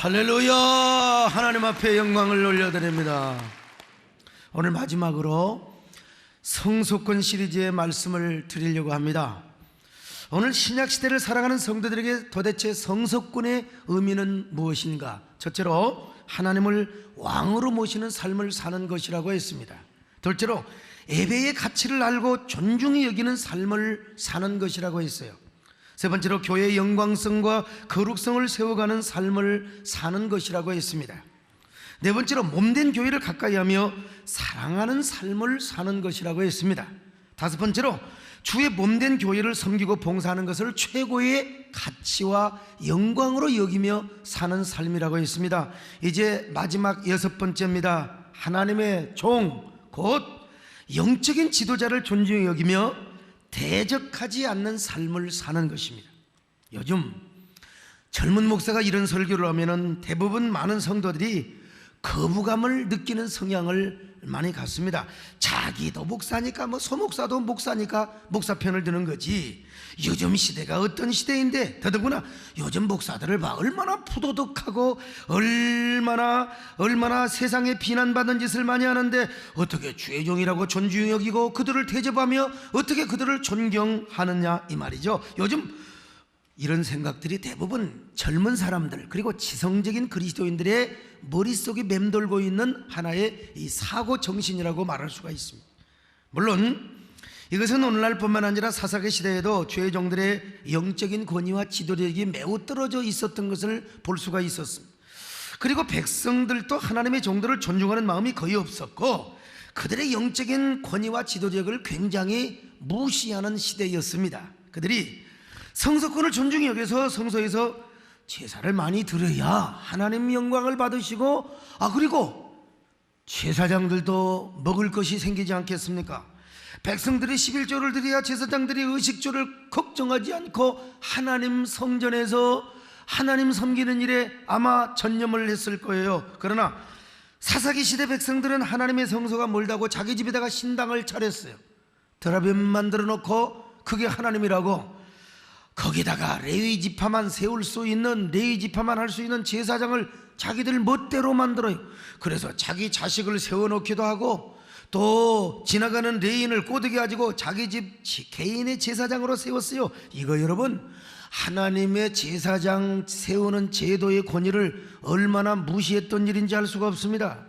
할렐루야. 하나님 앞에 영광을 올려드립니다. 오늘 마지막으로 성소권 시리즈의 말씀을 드리려고 합니다. 오늘 신약시대를 살아가는 성도들에게 도대체 성소권의 의미는 무엇인가? 첫째로 하나님을 왕으로 모시는 삶을 사는 것이라고 했습니다. 둘째로 예배의 가치를 알고 존중히 여기는 삶을 사는 것이라고 했어요. 세 번째로 교회의 영광성과 거룩성을 세워가는 삶을 사는 것이라고 했습니다. 네 번째로 몸된 교회를 가까이하며 사랑하는 삶을 사는 것이라고 했습니다. 다섯 번째로 주의 몸된 교회를 섬기고 봉사하는 것을 최고의 가치와 영광으로 여기며 사는 삶이라고 했습니다. 이제 마지막 여섯 번째입니다. 하나님의 종, 곧 영적인 지도자를 존중히 여기며 대적하지 않는 삶을 사는 것입니다. 요즘 젊은 목사가 이런 설교를 하면 대부분 많은 성도들이 거부감을 느끼는 성향을 많이 갖습니다. 자기도 목사니까 소목사도 목사니까 목사 편을 드는 거지. 요즘 시대가 어떤 시대인데, 더더구나 요즘 목사들을 봐. 얼마나 푸도덕하고 얼마나 세상에 비난받는 짓을 많이 하는데 어떻게 주의 종이라고 존중히 여기고 그들을 대접하며 어떻게 그들을 존경하느냐 이 말이죠. 요즘 이런 생각들이 대부분 젊은 사람들 그리고 지성적인 그리스도인들의 머릿속에 맴돌고 있는 하나의 이 사고 정신이라고 말할 수가 있습니다. 물론 이것은 오늘날뿐만 아니라 사사기 시대에도 주의 종들의 영적인 권위와 지도력이 매우 떨어져 있었던 것을 볼 수가 있었습니다. 그리고 백성들도 하나님의 종들을 존중하는 마음이 거의 없었고 그들의 영적인 권위와 지도력을 굉장히 무시하는 시대였습니다. 그들이 성소권을 존중히 여겨서 성소에서 제사를 많이 드려야 하나님 영광을 받으시고, 그리고 제사장들도 먹을 것이 생기지 않겠습니까? 백성들이 11조를 드려야 제사장들이 의식조를 걱정하지 않고 하나님 성전에서 하나님 섬기는 일에 아마 전념을 했을 거예요. 그러나 사사기 시대 백성들은 하나님의 성소가 멀다고 자기 집에다가 신당을 차렸어요. 드라빔 만들어 놓고 그게 하나님이라고, 거기다가 레위 지파만 세울 수 있는, 레위 지파만 할 수 있는 제사장을 자기들 멋대로 만들어요. 그래서 자기 자식을 세워놓기도 하고 또 지나가는 레인을 꼬드게 가지고 자기 집 개인의 제사장으로 세웠어요. 이거 여러분, 하나님의 제사장 세우는 제도의 권위를 얼마나 무시했던 일인지 알 수가 없습니다.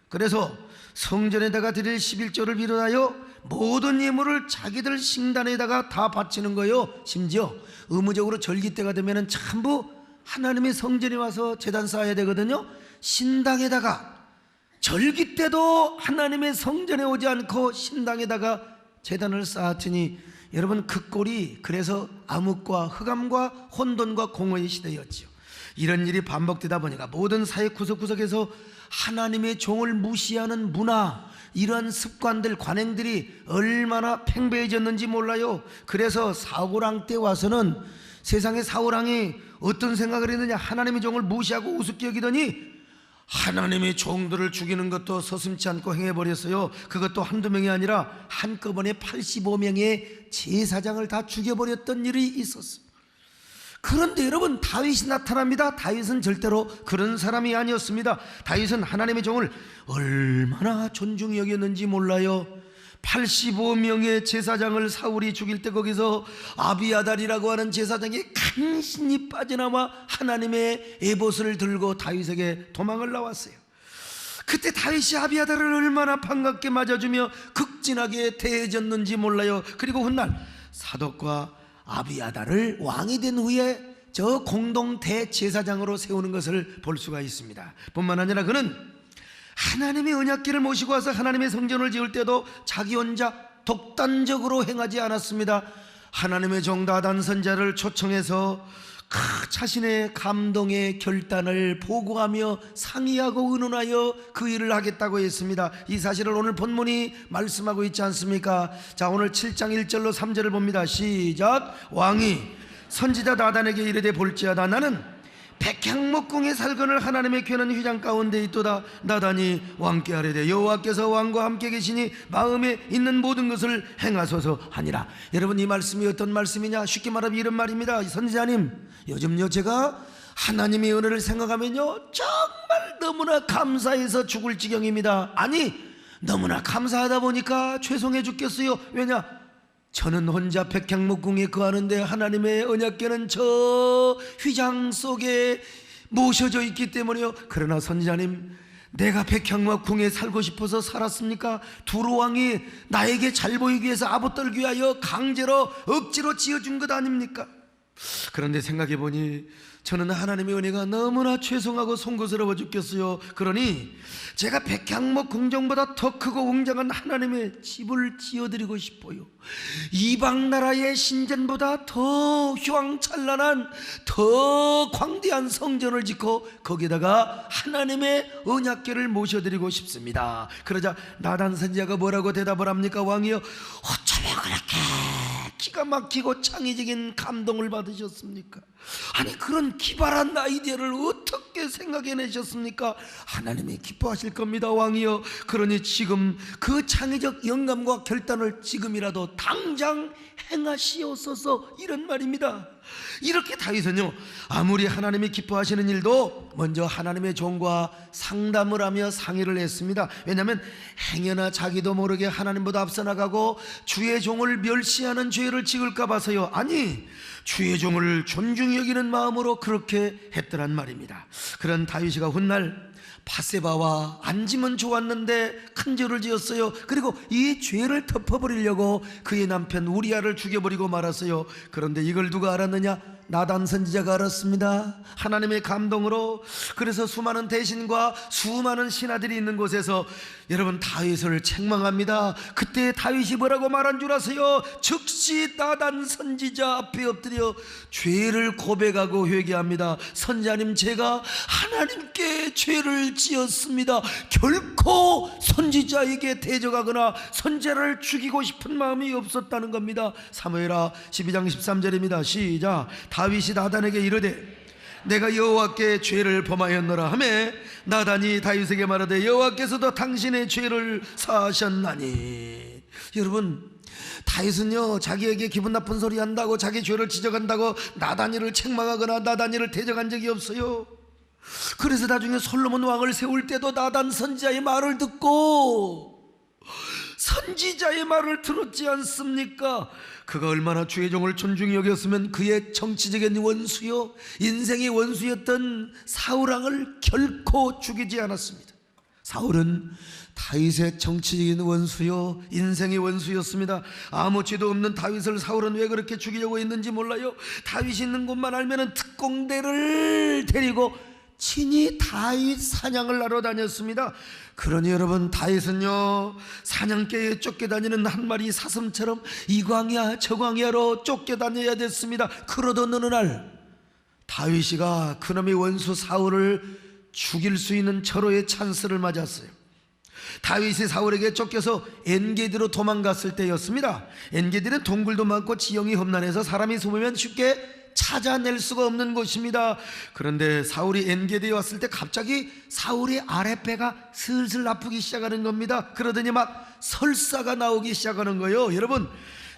그래서 성전에다가 드릴 11조를 비롯하여 모든 예물을 자기들 신단에다가 다 바치는 거예요. 심지어 의무적으로 절기 때가 되면 전부 하나님의 성전에 와서 제단 쌓아야 되거든요. 신당에다가 절기 때도 하나님의 성전에 오지 않고 신당에다가 제단을 쌓았으니 여러분, 그 꼴이 그래서 암흑과 흑암과 혼돈과 공허의 시대였죠. 이런 일이 반복되다 보니까 모든 사회 구석구석에서 하나님의 종을 무시하는 문화, 이러한 습관들, 관행들이 얼마나 팽배해졌는지 몰라요. 그래서 사울왕 때 와서는 세상의 사울왕이 어떤 생각을 했느냐, 하나님의 종을 무시하고 우습게 여기더니 하나님의 종들을 죽이는 것도 서슴지 않고 행해버렸어요. 그것도 한두 명이 아니라 한꺼번에 85명의 제사장을 다 죽여버렸던 일이 있었어요. 그런데 여러분, 다윗이 나타납니다. 다윗은 절대로 그런 사람이 아니었습니다. 다윗은 하나님의 종을 얼마나 존중히 여겼는지 몰라요. 85명의 제사장을 사울이 죽일 때 거기서 아비아달이라고 하는 제사장이 간신히 빠져나와 하나님의 에봇을 들고 다윗에게 도망을 나왔어요. 그때 다윗이 아비아달을 얼마나 반갑게 맞아주며 극진하게 대해졌는지 몰라요. 그리고 훗날 사독과 아비아달을 왕이 된 후에 저 공동 대제사장으로 세우는 것을 볼 수가 있습니다. 뿐만 아니라 그는 하나님의 언약궤를 모시고 와서 하나님의 성전을 지을 때도 자기 혼자 독단적으로 행하지 않았습니다. 하나님의 종 나단 선지자를 초청해서 자신의 감동의 결단을 보고하며 상의하고 의논하여 그 일을 하겠다고 했습니다. 이 사실을 오늘 본문이 말씀하고 있지 않습니까? 자, 오늘 7장 1절로 3절을 봅니다. 시작. 왕이 선지자 나단에게 이르되 볼지어다, 나는 백향목궁의 살건을 하나님의 궤는 휘장 가운데 있도다. 나단이 왕께 아뢰되 여호와께서 왕과 함께 계시니 마음에 있는 모든 것을 행하소서 하니라. 여러분, 이 말씀이 어떤 말씀이냐? 쉽게 말하면 이런 말입니다. 선지자님, 요즘요 제가 하나님의 은혜를 생각하면요 정말 너무나 감사해서 죽을 지경입니다. 아니 너무나 감사하다 보니까 죄송해 죽겠어요. 왜냐? 저는 혼자 백향목궁에 거하는데 하나님의 언약궤는 저 휘장 속에 모셔져 있기 때문에요. 그러나 선지자님, 내가 백향목궁에 살고 싶어서 살았습니까? 두루왕이 나에게 잘 보이기 위해서 아부 떨기 위하여 강제로 억지로 지어준 것 아닙니까? 그런데 생각해보니 저는 하나님의 은혜가 너무나 죄송하고 송구스러워 죽겠어요. 그러니 제가 백향목 궁정보다 더 크고 웅장한 하나님의 집을 지어드리고 싶어요. 이방 나라의 신전보다 더 휘황찬란한 더 광대한 성전을 짓고 거기다가 하나님의 언약궤를 모셔드리고 싶습니다. 그러자 나단 선지자가 뭐라고 대답을 합니까? 왕이여, 어쩌면 그렇게 기가 막히고 창의적인 감동을 받으셨습니까? 아니 그런 기발한 아이디어를 어떻게 생각해내셨습니까? 하나님이 기뻐하실 겁니다, 왕이여. 그러니 지금 그 창의적 영감과 결단을 지금이라도 당장 행하시옵소서, 이런 말입니다. 이렇게 다윗은요 아무리 하나님이 기뻐하시는 일도 먼저 하나님의 종과 상담을 하며 상의를 했습니다. 왜냐하면 행여나 자기도 모르게 하나님보다 앞서 나가고 주의 종을 멸시하는 죄를 지을까 봐서요. 아니 주의 종을 존중히 여기는 마음으로 그렇게 했더란 말입니다. 그런 다윗이가 훗날 바세바와 앉으면 좋았는데 큰 죄를 지었어요. 그리고 이 죄를 덮어버리려고 그의 남편 우리아를 죽여버리고 말았어요. 그런데 이걸 누가 알았느냐? 나단 선지자가 알았습니다. 하나님의 감동으로. 그래서 수많은 대신과 수많은 신하들이 있는 곳에서 여러분 다윗을 책망합니다. 그때 다윗이 뭐라고 말한 줄 아세요? 즉시 나단 선지자 앞에 엎드려 죄를 고백하고 회개합니다. 선지자님, 제가 하나님께 죄를 지었습니다. 결코 선지자에게 대적하거나 선지자를 죽이고 싶은 마음이 없었다는 겁니다. 사무엘하 12장 13절입니다 시작. 다윗이 나단에게 이르되 내가 여호와께 죄를 범하였노라 하매 나단이 다윗에게 말하되 여호와께서도 당신의 죄를 사하셨나니. 여러분, 다윗은요 자기에게 기분 나쁜 소리 한다고 자기 죄를 지적한다고 나단이를 책망하거나 나단이를 대적한 적이 없어요. 그래서 나중에 솔로몬 왕을 세울 때도 나단 선지자의 말을 듣고 선지자의 말을 들었지 않습니까? 그가 얼마나 주의 종을 존중히 여겼으면 그의 정치적인 원수요 인생의 원수였던 사울왕을 결코 죽이지 않았습니다. 사울은 다윗의 정치적인 원수요 인생의 원수였습니다. 아무 죄도 없는 다윗을 사울은 왜 그렇게 죽이려고 했는지 몰라요. 다윗이 있는 곳만 알면 특공대를 데리고 친히 다윗 사냥을 하러 다녔습니다. 그러니 여러분, 다윗은요 사냥개에 쫓겨다니는 한 마리 사슴처럼 이 광야 저 광야로 쫓겨다녀야 됐습니다. 그러던 어느 날 다윗이가 그놈의 원수 사울을 죽일 수 있는 절호의 찬스를 맞았어요. 다윗이 사울에게 쫓겨서 엔게디로 도망갔을 때였습니다. 엔게디는 동굴도 많고 지형이 험난해서 사람이 숨으면 쉽게 찾아낼 수가 없는 곳입니다. 그런데 사울이 엔게디에 왔을 때 갑자기 사울의 아랫배가 슬슬 아프기 시작하는 겁니다. 그러더니 막 설사가 나오기 시작하는 거예요. 여러분,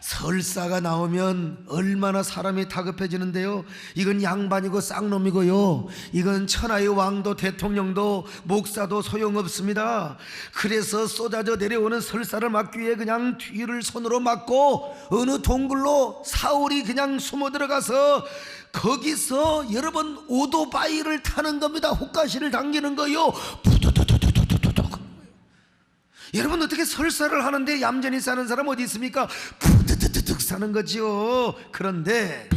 설사가 나오면 얼마나 사람이 다급해지는데요. 이건 양반이고 쌍놈이고요, 이건 천하의 왕도 대통령도 목사도 소용없습니다. 그래서 쏟아져 내려오는 설사를 막기 위해 그냥 뒤를 손으로 막고 어느 동굴로 사울이 그냥 숨어 들어가서 거기서 여러분 오토바이를 타는 겁니다. 훅가시를 당기는 거요. 여러분, 어떻게 설사를 하는데 얌전히 사는 사람 어디 있습니까? 푸드드드득 사는 거지요. 그런데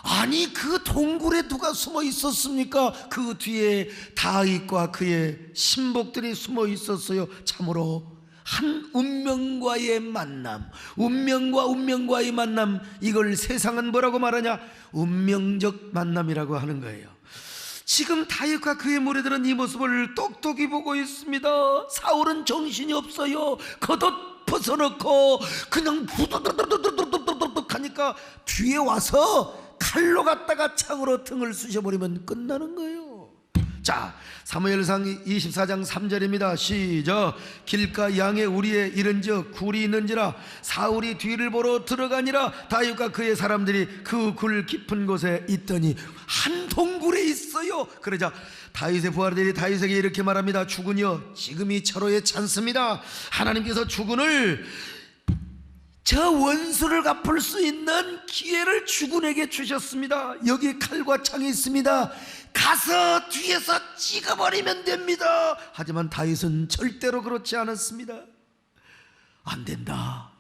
아니 그 동굴에 누가 숨어 있었습니까? 그 뒤에 다윗과 그의 신복들이 숨어 있었어요. 참으로 한 운명과의 만남, 운명과 운명과의 만남, 이걸 세상은 뭐라고 말하냐? 운명적 만남이라고 하는 거예요. 지금 다윗과 그의 무리들은 이 모습을 똑똑히 보고 있습니다. 사울은 정신이 없어요. 겉옷 벗어놓고 그냥 부두두두두두두두둑 하니까 뒤에 와서 칼로 갖다가 창으로 등을 쑤셔버리면 끝나는 거예요. 자, 사무엘상 24장 3절입니다. 시작. 길가 양의 우리에 이른즉 굴이 있는지라 사울이 뒤를 보러 들어가니라 다윗과 그의 사람들이 그 굴 깊은 곳에 있더니 한 동굴에 있어요. 그러자 다윗의 부하들이 다윗에게 이렇게 말합니다. 주군이여, 지금이 철호의 찬스입니다. 하나님께서 주군을, 저 원수를 갚을 수 있는 기회를 주군에게 주셨습니다. 여기 칼과 창이 있습니다. 가서 뒤에서 찍어버리면 됩니다. 하지만 다윗은 절대로 그렇지 않았습니다. 안 된다.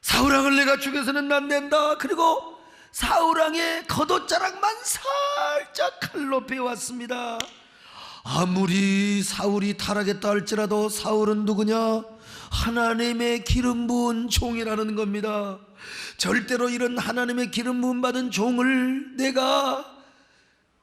사울왕을 내가 죽여서는 안 된다. 그리고 사울왕의 겉옷자락만 살짝 칼로 베었습니다. 아무리 사울이 타락했다 할지라도 사울은 누구냐? 하나님의 기름 부은 종이라는 겁니다. 절대로 이런 하나님의 기름 부음 받은 종을 내가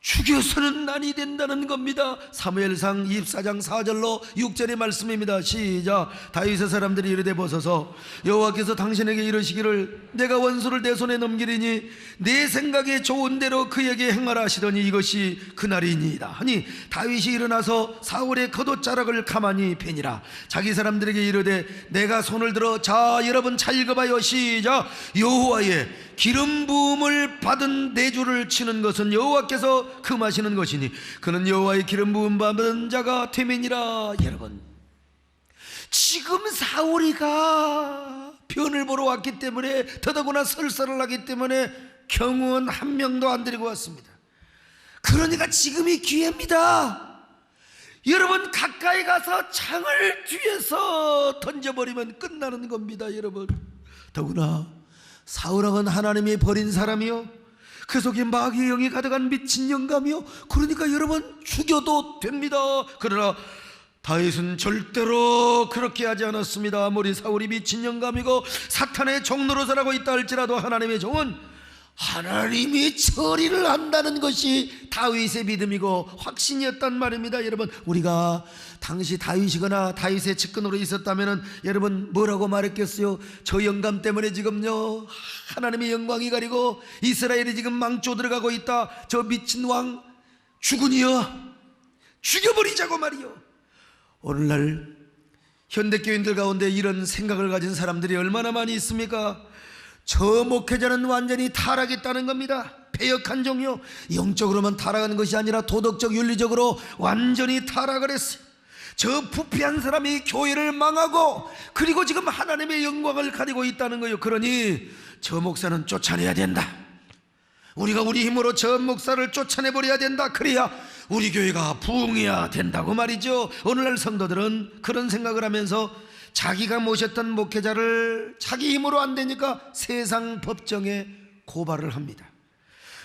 죽여서는 아니 된다는 겁니다. 사무엘상 24장 4절로 6절의 말씀입니다. 시작. 다윗의 사람들이 이르되 보소서, 여호와께서 당신에게 이르시기를 내가 원수를 내 손에 넘기리니 내 생각에 좋은 대로 그에게 행하라 하시더니 이것이 그날이니이다 하니 다윗이 일어나서 사울의 겉옷자락을 가만히 베니라. 자기 사람들에게 이르되 내가 손을 들어, 자 여러분 잘 읽어봐요. 시작. 여호와의 기름 부음을 받은 내주를 치는 것은 여호와께서 금하시는 것이니 그는 여호와의 기름 부음 받은 자가 되매니라. 여러분, 지금 사울이가 변을 보러 왔기 때문에, 더더구나 설사를 하기 때문에 경호원 한 명도 안 데리고 왔습니다. 그러니까 지금이 기회입니다. 여러분, 가까이 가서 창을 뒤에서 던져버리면 끝나는 겁니다. 여러분, 더구나 사울왕은 하나님이 버린 사람이요, 그 속에 마귀의 영이 가득한 미친 영감이요, 그러니까 여러분 죽여도 됩니다. 그러나 다윗은 절대로 그렇게 하지 않았습니다. 아무리 사울이 미친 영감이고 사탄의 종노릇을 있다 할지라도 하나님의 종은 하나님이 처리를 한다는 것이 다윗의 믿음이고 확신이었단 말입니다. 여러분, 우리가 당시 다윗이거나 다윗의 측근으로 있었다면 여러분 뭐라고 말했겠어요? 저 영감 때문에 지금요 하나님의 영광이 가리고 이스라엘이 지금 망조 들어가고 있다. 저 미친 왕 주군이여, 죽여버리자고 말이요. 오늘날 현대교인들 가운데 이런 생각을 가진 사람들이 얼마나 많이 있습니까? 저 목회자는 완전히 타락했다는 겁니다. 패역한 종이요, 영적으로만 타락한 것이 아니라 도덕적 윤리적으로 완전히 타락을 했어요. 저 부패한 사람이 교회를 망하고 그리고 지금 하나님의 영광을 가리고 있다는 거예요. 그러니 저 목사는 쫓아내야 된다. 우리가 우리 힘으로 저 목사를 쫓아내버려야 된다. 그래야 우리 교회가 부흥해야 된다고 말이죠. 오늘날 성도들은 그런 생각을 하면서 자기가 모셨던 목회자를 자기 힘으로 안 되니까 세상 법정에 고발을 합니다.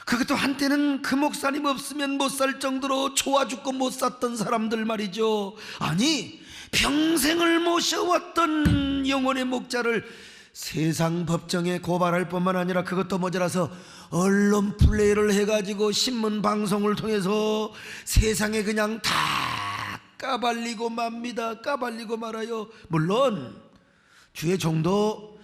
그것도 한때는 그 목사님 없으면 못 살 정도로 좋아 죽고 못 샀던 사람들 말이죠. 아니, 평생을 모셔왔던 영혼의 목자를 세상 법정에 고발할 뿐만 아니라 그것도 모자라서 언론 플레이를 해가지고 신문 방송을 통해서 세상에 그냥 다 까발리고 맙니다. 까발리고 말아요. 물론 주의 종도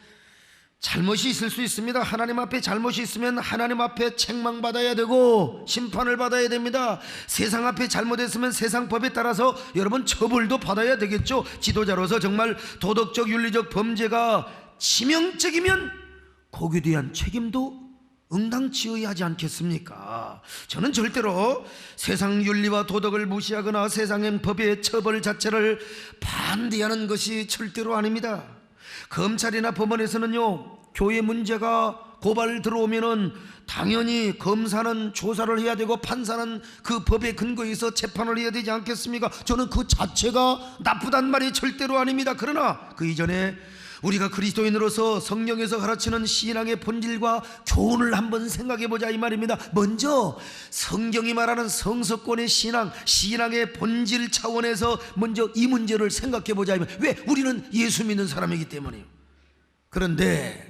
잘못이 있을 수 있습니다. 하나님 앞에 잘못이 있으면 하나님 앞에 책망받아야 되고 심판을 받아야 됩니다. 세상 앞에 잘못했으면 세상 법에 따라서 여러분 처벌도 받아야 되겠죠. 지도자로서 정말 도덕적 윤리적 범죄가 치명적이면 거기에 대한 책임도 응당치어야 하지 않겠습니까? 저는 절대로 세상 윤리와 도덕을 무시하거나 세상의 법의 처벌 자체를 반대하는 것이 절대로 아닙니다. 검찰이나 법원에서는요, 교회 문제가 고발 들어오면은 당연히 검사는 조사를 해야 되고 판사는 그 법의 근거에 있어 재판을 해야 되지 않겠습니까? 저는 그 자체가 나쁘단 말이 절대로 아닙니다. 그러나 그 이전에 우리가 그리스도인으로서 성령에서 가르치는 신앙의 본질과 교훈을 한번 생각해보자 이 말입니다. 먼저 성경이 말하는 성서권의 신앙, 신앙의 본질 차원에서 먼저 이 문제를 생각해보자. 왜? 우리는 예수 믿는 사람이기 때문이에요. 그런데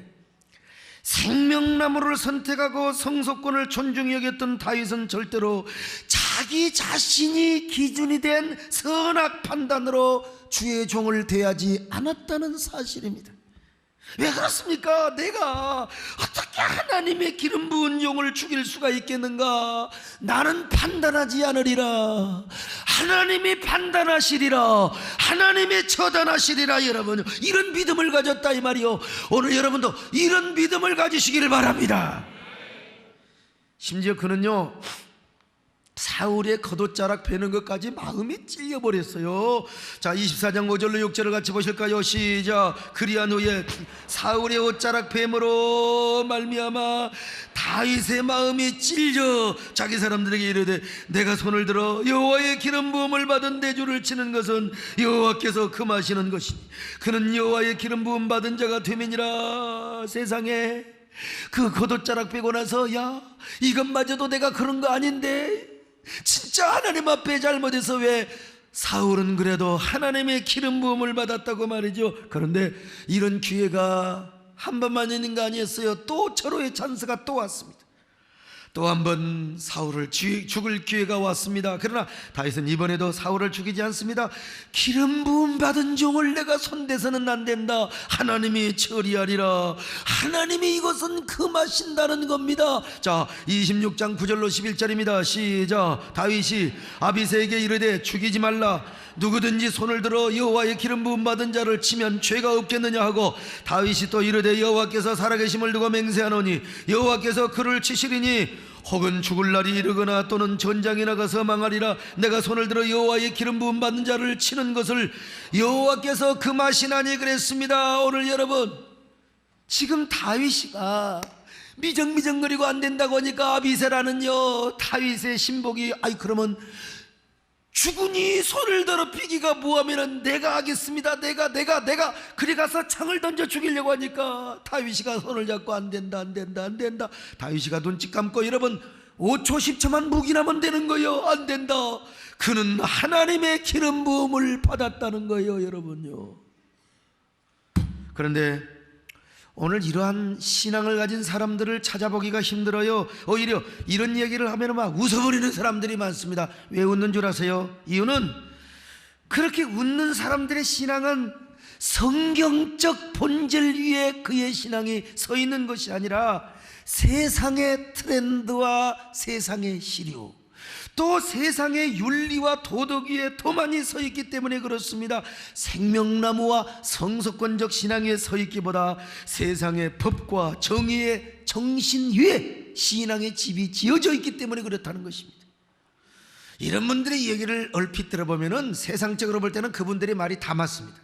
생명나무를 선택하고 성소권을 존중히 여겼던 다윗은 절대로 자기 자신이 기준이 된 선악 판단으로 주의 종을 대하지 않았다는 사실입니다. 왜 그렇습니까? 내가 어떻게 하나님의 기름 부은 종을 죽일 수가 있겠는가? 나는 판단하지 않으리라. 하나님이 판단하시리라. 하나님이 처단하시리라. 여러분, 이런 믿음을 가졌다 이 말이요. 오늘 여러분도 이런 믿음을 가지시기를 바랍니다. 심지어 그는요, 사울의 겉옷자락 베는 것까지 마음이 찔려버렸어요. 자, 24장 5절로 6절을 같이 보실까요? 시작. 그리한 후에 사울의 옷자락 뱀으로 말미암아 다윗의 마음이 찔려 자기 사람들에게 이르되, 내가 손을 들어 여호와의 기름 부음을 받은 내 주를 치는 것은 여호와께서 금하시는 것이니 그는 여호와의 기름 부음 받은 자가 되매니라. 세상에, 그 겉옷자락 빼고 나서, 야, 이것마저도 내가 그런 거 아닌데, 진짜 하나님 앞에 잘못해서 왜 사울은 그래도 하나님의 기름 부음을 받았다고 말이죠. 그런데 이런 기회가 한 번만 있는 거 아니었어요. 또 절호의 찬스가 또 왔습니다. 또 한 번 사울을 죽을 기회가 왔습니다. 그러나 다윗은 이번에도 사울을 죽이지 않습니다. 기름 부음 받은 종을 내가 손대서는 안 된다. 하나님이 처리하리라. 하나님이 이것은 금하신다는 겁니다. 자, 26장 9절로 11절입니다. 시작. 다윗이 아비새에게 이르되 죽이지 말라. 누구든지 손을 들어 여호와의 기름 부음 받은 자를 치면 죄가 없겠느냐 하고, 다윗이 또 이르되 여호와께서 살아계심을 두고 맹세하노니 여호와께서 그를 치시리니 혹은 죽을 날이 이르거나 또는 전장에 나가서 망하리라. 내가 손을 들어 여호와의 기름 부음 받는 자를 치는 것을 여호와께서 금하시나니 그랬습니다. 오늘 여러분, 지금 다윗이가 미정미정거리고 안 된다고 하니까 아비새라는요, 다윗의 신복이, 아이 그러면 죽으니 손을 더럽히기가 뭐하면은 내가 하겠습니다. 내가 그리 가서 창을 던져 죽이려고 하니까 다윗이가 손을 잡고 안 된다. 다윗이가 눈치 감고, 여러분 5초 10초만 묵인하면 되는 거예요. 안 된다. 그는 하나님의 기름 부음을 받았다는 거예요, 여러분요. 그런데 오늘 이러한 신앙을 가진 사람들을 찾아보기가 힘들어요. 오히려 이런 얘기를 하면 막 웃어버리는 사람들이 많습니다. 왜 웃는 줄 아세요? 이유는 그렇게 웃는 사람들의 신앙은 성경적 본질 위에 그의 신앙이 서 있는 것이 아니라 세상의 트렌드와 세상의 시류, 또 세상의 윤리와 도덕 위에 더 많이 서 있기 때문에 그렇습니다. 생명나무와 성소권적 신앙 위에 서 있기보다 세상의 법과 정의의 정신 위에 신앙의 집이 지어져 있기 때문에 그렇다는 것입니다. 이런 분들의 얘기를 얼핏 들어보면 세상적으로 볼 때는 그분들의 말이 다 맞습니다.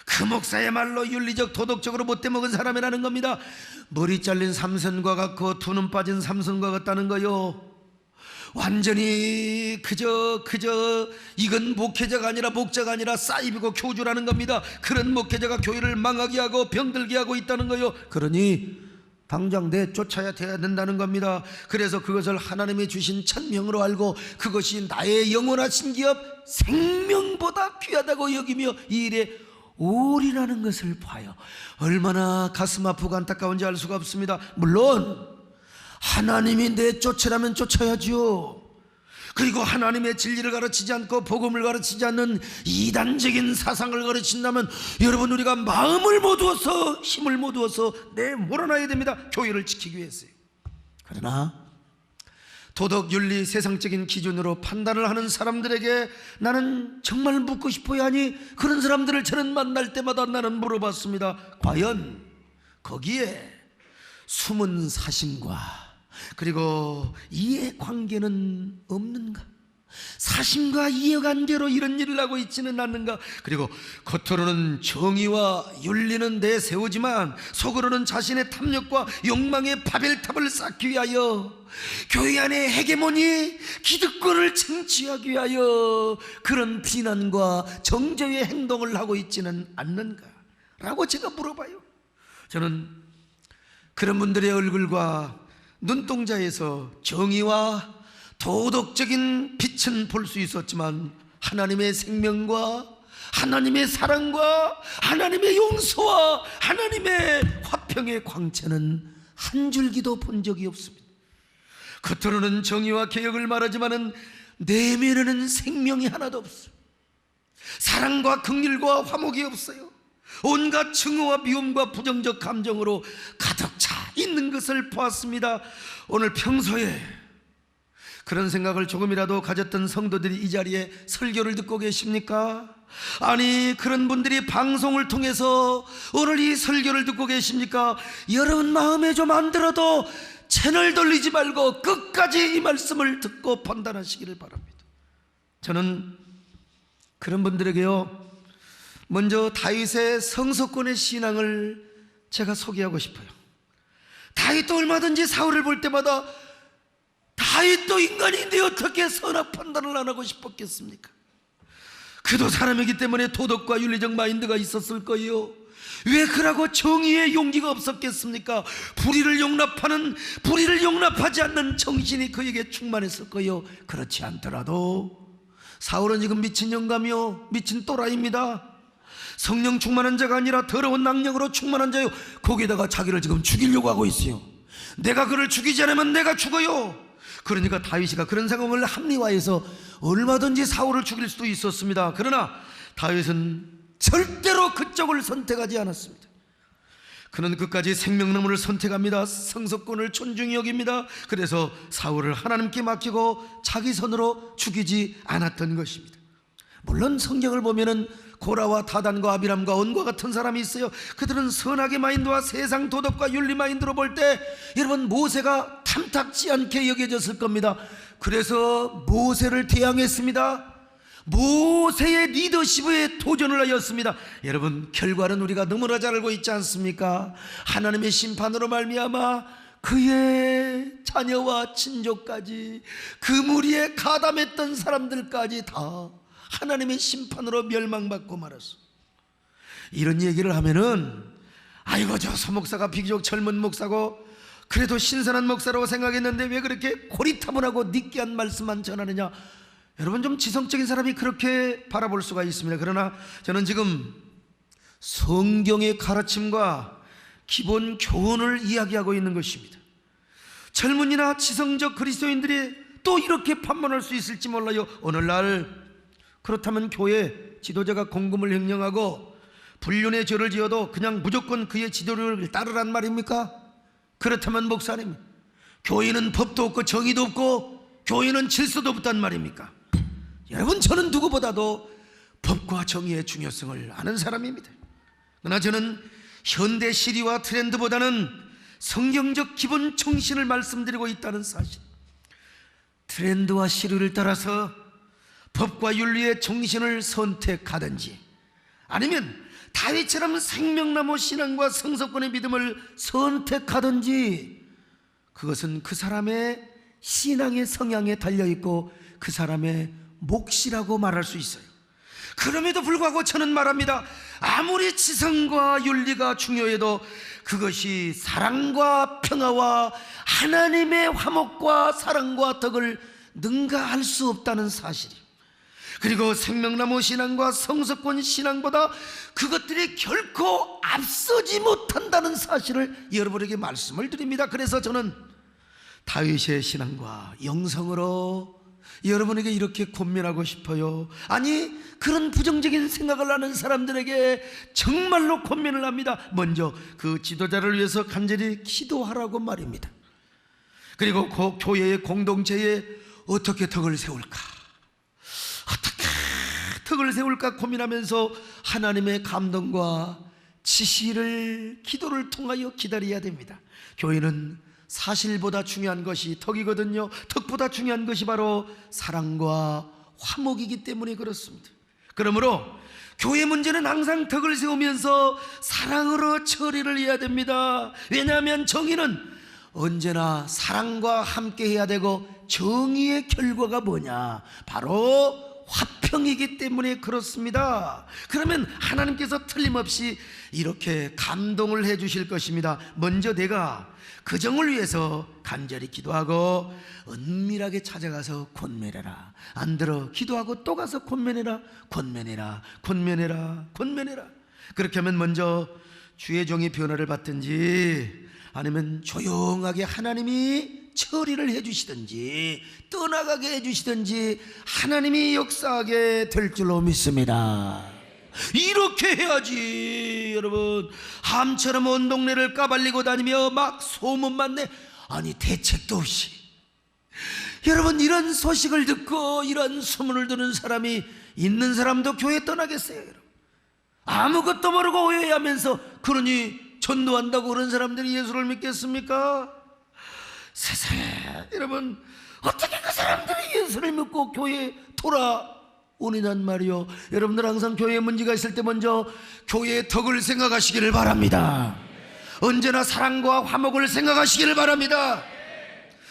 그 목사의 말로 윤리적 도덕적으로 못돼 먹은 사람이라는 겁니다. 머리 잘린 삼선과 같고 두 눈 빠진 삼선과 같다는 거요. 완전히 그저 이건 목회자가 아니라 목자가 아니라 사이비고 교주라는 겁니다. 그런 목회자가 교회를 망하게 하고 병들게 하고 있다는 거요. 그러니 당장 내쫓아야 돼야 된다는 겁니다. 그래서 그것을 하나님이 주신 천명으로 알고 그것이 나의 영원하신 기업 생명보다 귀하다고 여기며 이 일에 올인하는 것을 봐요. 얼마나 가슴 아프고 안타까운지 알 수가 없습니다. 물론 하나님이 내쫓으라면 쫓아야죠. 그리고 하나님의 진리를 가르치지 않고 복음을 가르치지 않는 이단적인 사상을 가르친다면 여러분, 우리가 마음을 모두어서 힘을 모두어서 내몰아놔야 됩니다. 교회를 지키기 위해서요. 그러나 도덕, 윤리, 세상적인 기준으로 판단을 하는 사람들에게 나는 정말 묻고 싶어야 하니, 그런 사람들을 저는 만날 때마다 나는 물어봤습니다. 과연 거기에 숨은 사심과 그리고 이해관계는 없는가? 사심과 이해관계로 이런 일을 하고 있지는 않는가? 그리고 겉으로는 정의와 윤리는 내세우지만 속으로는 자신의 탐욕과 욕망의 바벨탑을 쌓기 위하여, 교회 안의 헤게모니, 기득권을 쟁취하기 위하여 그런 비난과 정죄의 행동을 하고 있지는 않는가? 라고 제가 물어봐요. 저는 그런 분들의 얼굴과 눈동자에서 정의와 도덕적인 빛은 볼 수 있었지만 하나님의 생명과 하나님의 사랑과 하나님의 용서와 하나님의 화평의 광채는 한 줄기도 본 적이 없습니다. 겉으로는 정의와 개혁을 말하지만 내면에는 생명이 하나도 없어요. 사랑과 긍휼과 화목이 없어요. 온갖 증오와 미움과 부정적 감정으로 가득 차 있는 것을 보았습니다. 오늘 평소에 그런 생각을 조금이라도 가졌던 성도들이 이 자리에 설교를 듣고 계십니까? 아니, 그런 분들이 방송을 통해서 오늘 이 설교를 듣고 계십니까? 여러분 마음에 좀 안 들어도 채널 돌리지 말고 끝까지 이 말씀을 듣고 판단하시기를 바랍니다. 저는 그런 분들에게요, 먼저 다윗의 성서권의 신앙을 제가 소개하고 싶어요. 다윗도 얼마든지 사울을 볼 때마다 다윗도 인간인데 어떻게 선악 판단을 안 하고 싶었겠습니까? 그도 사람이기 때문에 도덕과 윤리적 마인드가 있었을 거예요. 왜 그러고 정의의 용기가 없었겠습니까? 불의를 용납하지 않는 정신이 그에게 충만했을 거예요. 그렇지 않더라도 사울은 지금 미친 영감이요, 미친 또라이입니다. 성령 충만한 자가 아니라 더러운 악령으로 충만한 자요. 거기에다가 자기를 지금 죽이려고 하고 있어요. 내가 그를 죽이지 않으면 내가 죽어요. 그러니까 다윗이가 그런 상황을 합리화해서 얼마든지 사울을 죽일 수도 있었습니다. 그러나 다윗은 절대로 그쪽을 선택하지 않았습니다. 그는 끝까지 생명나무를 선택합니다. 성서권을 존중히 여깁니다. 그래서 사울을 하나님께 맡기고 자기 손으로 죽이지 않았던 것입니다. 물론 성경을 보면은 고라와 다단과 아비람과 온과 같은 사람이 있어요. 그들은 선악의 마인드와 세상 도덕과 윤리 마인드로 볼 때 여러분 모세가 탐탁지 않게 여겨졌을 겁니다. 그래서 모세를 대항했습니다. 모세의 리더십에 도전을 하였습니다. 여러분, 결과는 우리가 너무나 잘 알고 있지 않습니까? 하나님의 심판으로 말미암아 그의 자녀와 친족까지, 그 무리에 가담했던 사람들까지 다 하나님의 심판으로 멸망받고 말았어. 이런 얘기를 하면은 아이고, 저 소목사가 비교적 젊은 목사고 그래도 신선한 목사라고 생각했는데 왜 그렇게 고리타분하고 느끼한 말씀만 전하느냐, 여러분 좀 지성적인 사람이 그렇게 바라볼 수가 있습니다. 그러나 저는 지금 성경의 가르침과 기본 교훈을 이야기하고 있는 것입니다. 젊은이나 지성적 그리스도인들이 또 이렇게 판단할 수 있을지 몰라요. 오늘날 그렇다면 교회 지도자가 공금을 횡령하고 불륜의 죄를 지어도 그냥 무조건 그의 지도를 따르란 말입니까? 그렇다면 목사님, 교회는 법도 없고 정의도 없고 교회는 질서도 없단 말입니까? 여러분, 저는 누구보다도 법과 정의의 중요성을 아는 사람입니다. 그러나 저는 현대 시리와 트렌드보다는 성경적 기본 정신을 말씀드리고 있다는 사실, 트렌드와 시류를 따라서 법과 윤리의 정신을 선택하든지 아니면 다윗처럼 생명나무 신앙과 성서권의 믿음을 선택하든지, 그것은 그 사람의 신앙의 성향에 달려있고 그 사람의 몫이라고 말할 수 있어요. 그럼에도 불구하고 저는 말합니다. 아무리 지성과 윤리가 중요해도 그것이 사랑과 평화와 하나님의 화목과 사랑과 덕을 능가할 수 없다는 사실이에요. 그리고 생명나무 신앙과 성서권 신앙보다 그것들이 결코 앞서지 못한다는 사실을 여러분에게 말씀을 드립니다. 그래서 저는 다윗의 신앙과 영성으로 여러분에게 이렇게 권면하고 싶어요. 아니, 그런 부정적인 생각을 하는 사람들에게 정말로 권면을 합니다. 먼저 그 지도자를 위해서 간절히 기도하라고 말입니다. 그리고 그 교회의 공동체에 어떻게 덕을 세울까, 어떻게 덕을 세울까 고민하면서 하나님의 감동과 지시를 기도를 통하여 기다려야 됩니다. 교회는 사실보다 중요한 것이 덕이거든요. 덕보다 중요한 것이 바로 사랑과 화목이기 때문에 그렇습니다. 그러므로 교회 문제는 항상 덕을 세우면서 사랑으로 처리를 해야 됩니다. 왜냐하면 정의는 언제나 사랑과 함께 해야 되고 정의의 결과가 뭐냐, 바로 화평이기 때문에 그렇습니다. 그러면 하나님께서 틀림없이 이렇게 감동을 해 주실 것입니다. 먼저 내가 그 정을 위해서 간절히 기도하고 은밀하게 찾아가서 권면해라. 안 들어 기도하고 또 가서 권면해라. 그렇게 하면 먼저 주의 종이 변화를 받든지 아니면 조용하게 하나님이 처리를 해주시든지 떠나가게 해주시든지 하나님이 역사하게 될 줄로 믿습니다. 이렇게 해야지. 여러분, 함처럼 온 동네를 까발리고 다니며 막 소문만 내. 아니 대책도 없이. 여러분, 이런 소식을 듣고 이런 소문을 듣는 사람이 있는 사람도 교회 떠나겠어요? 여러분, 아무것도 모르고 오해하면서 그러니 전도한다고 그런 사람들이 예수를 믿겠습니까? 세상에, 여러분, 어떻게 그 사람들이 예수를 믿고 교회에 돌아오느냐는 말이요. 여러분들 항상 교회에 문제가 있을 때 먼저 교회의 덕을 생각하시기를 바랍니다. 언제나 사랑과 화목을 생각하시기를 바랍니다.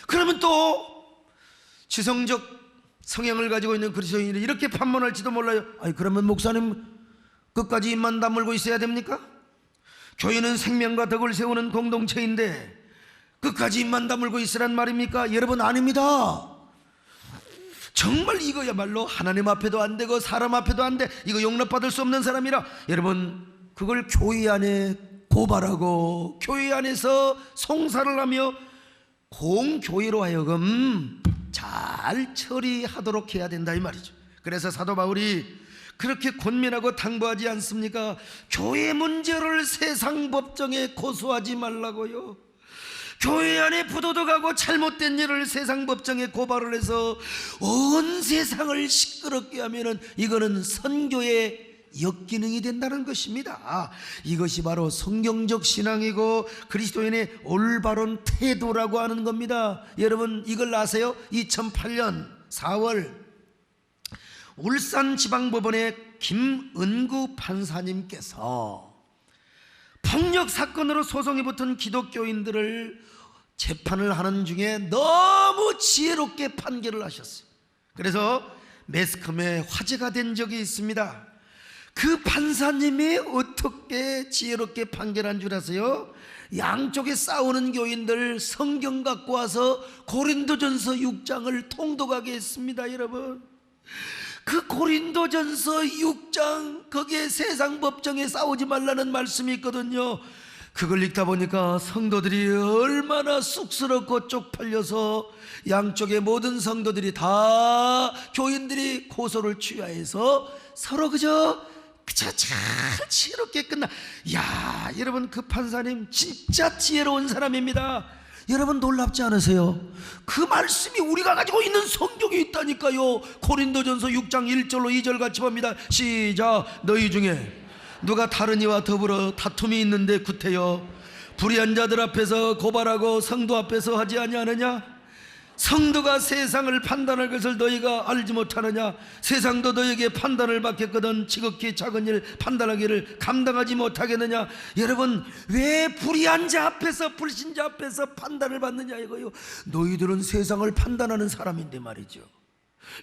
그러면 또 지성적 성향을 가지고 있는 그리스도인이 이렇게 판문할지도 몰라요. 아니, 그러면 목사님 끝까지 입만 다물고 있어야 됩니까? 교회는 생명과 덕을 세우는 공동체인데 끝까지 입만 다물고 있으란 말입니까? 여러분, 아닙니다. 정말 이거야말로 하나님 앞에도 안 되고 사람 앞에도 안 돼. 이거 용납받을 수 없는 사람이라 여러분, 그걸 교회 안에 고발하고 교회 안에서 송사를 하며 공교회로 하여금 잘 처리하도록 해야 된다 이 말이죠. 그래서 사도 바울이 그렇게 권면하고 당부하지 않습니까? 교회 문제를 세상 법정에 고소하지 말라고요. 교회 안에 부도덕하고 잘못된 일을 세상 법정에 고발을 해서 온 세상을 시끄럽게 하면은 이거는 선교의 역기능이 된다는 것입니다. 이것이 바로 성경적 신앙이고 그리스도인의 올바른 태도라고 하는 겁니다. 여러분, 이걸 아세요? 2008년 4월 울산지방법원의 김은구 판사님께서 폭력 사건으로 소송이 붙은 기독교인들을 재판을 하는 중에 너무 지혜롭게 판결을 하셨어요. 그래서 매스컴에 화제가 된 적이 있습니다. 그 판사님이 어떻게 지혜롭게 판결한 줄 아세요? 양쪽에 싸우는 교인들 성경 갖고 와서 고린도전서 6장을 통독하게 했습니다. 여러분, 그 고린도전서 6장 거기에 세상 법정에 싸우지 말라는 말씀이 있거든요. 그걸 읽다 보니까 성도들이 얼마나 쑥스럽고 쪽팔려서 양쪽의 모든 성도들이 다 교인들이 고소를 취하해서 서로 그저 잘 지혜롭게 끝나. 야, 여러분, 그 판사님 진짜 지혜로운 사람입니다. 여러분, 놀랍지 않으세요? 그 말씀이 우리가 가지고 있는 성경에 있다니까요. 고린도전서 6장 1절로 2절 같이 봅니다. 시작. 너희 중에 누가 다른 이와 더불어 다툼이 있는데 구태여 불의한 자들 앞에서 고발하고 성도 앞에서 하지 아니하느냐? 성도가 세상을 판단할 것을 너희가 알지 못하느냐? 세상도 너희에게 판단을 받겠거든 지극히 작은 일 판단하기를 감당하지 못하겠느냐? 여러분, 왜 불의한 자 앞에서 불신자 앞에서 판단을 받느냐 이거요. 너희들은 세상을 판단하는 사람인데 말이죠.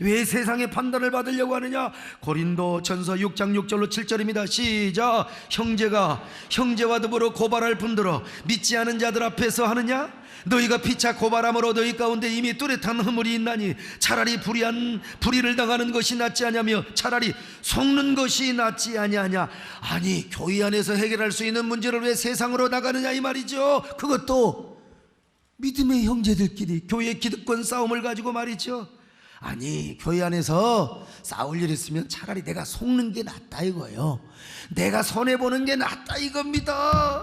왜 세상의 판단을 받으려고 하느냐? 고린도전서 6장 6절로 7절입니다. 시작. 형제가 형제와 더불어 고발할 분들어 믿지 않은 자들 앞에서 하느냐? 너희가 피차 고발함으로 너희 가운데 이미 뚜렷한 허물이 있나니 차라리 불의를 당하는 것이 낫지 아니하며 차라리 속는 것이 낫지 아니하냐? 아니, 교회 안에서 해결할 수 있는 문제를 왜 세상으로 나가느냐 이 말이죠. 그것도 믿음의 형제들끼리 교회의 기득권 싸움을 가지고 말이죠. 아니, 교회 안에서 싸울 일 있으면 차라리 내가 속는 게 낫다 이거예요. 내가 손해보는 게 낫다 이겁니다.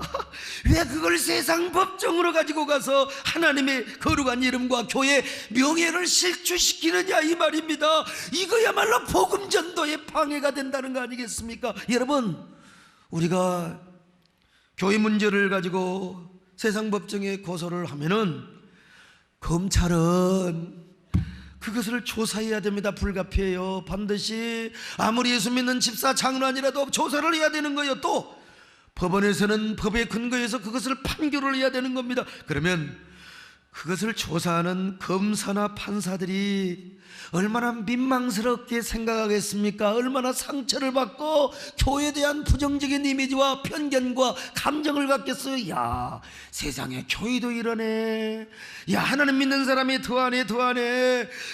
왜 그걸 세상 법정으로 가지고 가서 하나님의 거룩한 이름과 교회 명예를 실추시키느냐 이 말입니다. 이거야말로 복음 전도의 방해가 된다는 거 아니겠습니까? 여러분, 우리가 교회 문제를 가지고 세상 법정에 고소를 하면은 검찰은 그것을 조사해야 됩니다. 불가피해요. 반드시 아무리 예수 믿는 집사 장로아니라도 조사를 해야 되는 거예요. 또 법원에서는 법의 근거에서 그것을 판결을 해야 되는 겁니다. 그러면 그것을 조사하는 검사나 판사들이 얼마나 민망스럽게 생각하겠습니까? 얼마나 상처를 받고 교회에 대한 부정적인 이미지와 편견과 감정을 갖겠어요. 야, 세상에 교회도 이러네. 야, 하나님 믿는 사람이 더하네.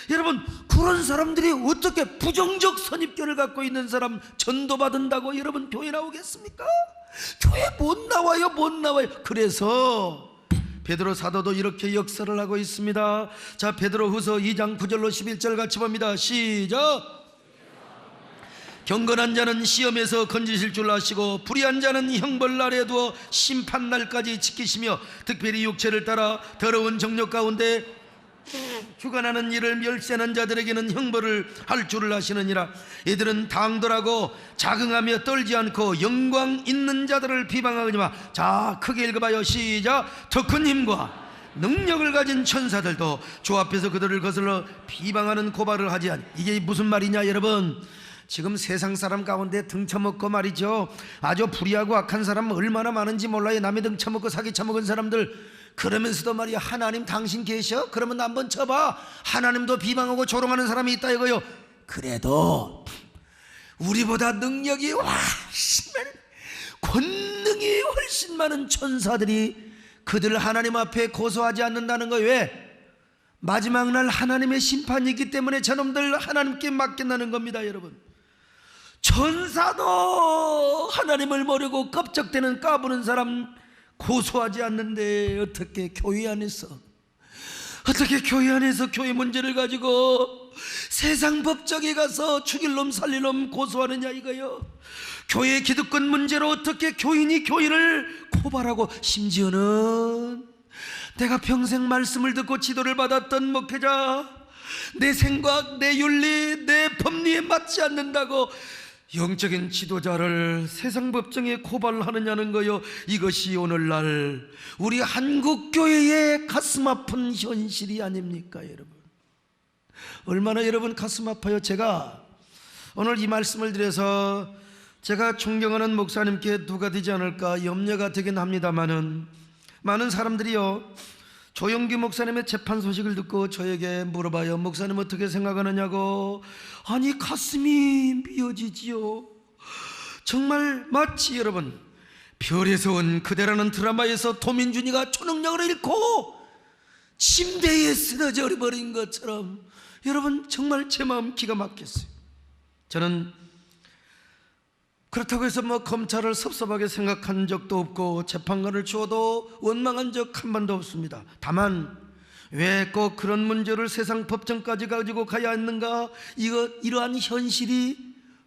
여러분, 그런 사람들이 어떻게 부정적 선입견을 갖고 있는 사람 전도받은다고 여러분 교회 나오겠습니까? 교회 못 나와요. 그래서 베드로 사도도 이렇게 역설을 하고 있습니다. 자, 베드로후서 2장 9절로 11절 같이 봅니다. 시작. 경건한 자는 시험에서 건지실 줄 아시고 불의한 자는 형벌 아래 두어 심판날까지 지키시며 특별히 육체를 따라 더러운 정욕 가운데 주관하는 일을 멸시하는 자들에게는 형벌을 할 줄을 아시느니라. 이들은 당돌하고 자긍하며 떨지 않고 영광 있는 자들을 비방하거니와. 자, 크게 읽어봐요. 시작. 더 큰 힘과 능력을 가진 천사들도 주 앞에서 그들을 거슬러 비방하는 고발을 하지 않. 이게 무슨 말이냐 여러분. 지금 세상 사람 가운데 등쳐먹고 말이죠, 아주 불의하고 악한 사람 얼마나 많은지 몰라요. 남의 등쳐먹고 사기 쳐먹은 사람들. 그러면서도 말이야, 하나님 당신 계셔? 그러면 한번 쳐봐. 하나님도 비방하고 조롱하는 사람이 있다 이거요. 그래도 우리보다 능력이 훨씬 많은, 권능이 훨씬 많은 천사들이 그들 하나님 앞에 고소하지 않는다는 거예요. 왜? 마지막 날 하나님의 심판이 있기 때문에 저놈들 하나님께 맡긴다는 겁니다. 여러분, 천사도 하나님을 모르고 껍적대는 까부는 사람 고소하지 않는데 어떻게 교회 안에서 교회 문제를 가지고 세상 법정에 가서 죽일 놈 살릴 놈 고소하느냐 이거요. 교회 기득권 문제로 어떻게 교인이 교인을 고발하고, 심지어는 내가 평생 말씀을 듣고 지도를 받았던 목회자, 내 생각, 내 윤리, 내 법리에 맞지 않는다고 영적인 지도자를 세상 법정에 고발하느냐는 거요. 이것이 오늘날 우리 한국교회의 가슴 아픈 현실이 아닙니까 여러분? 얼마나 여러분 가슴 아파요. 제가 오늘 이 말씀을 드려서 제가 존경하는 목사님께 누가 되지 않을까 염려가 되긴 합니다만은, 많은 사람들이요, 조영기 목사님의 재판 소식을 듣고 저에게 물어봐요. 목사님 어떻게 생각하느냐고. 아니, 가슴이 미어지지요. 정말 마치 여러분 별에서 온 그대라는 드라마에서 도민준이가 초능력을 잃고 침대에 쓰러져 버린 것처럼 여러분 정말 제 마음 기가 막혔어요. 저는 그렇다고 해서 검찰을 섭섭하게 생각한 적도 없고 재판관을 주어도 원망한 적 한 번도 없습니다. 다만 왜 꼭 그런 문제를 세상 법정까지 가지고 가야 했는가, 이러한 현실이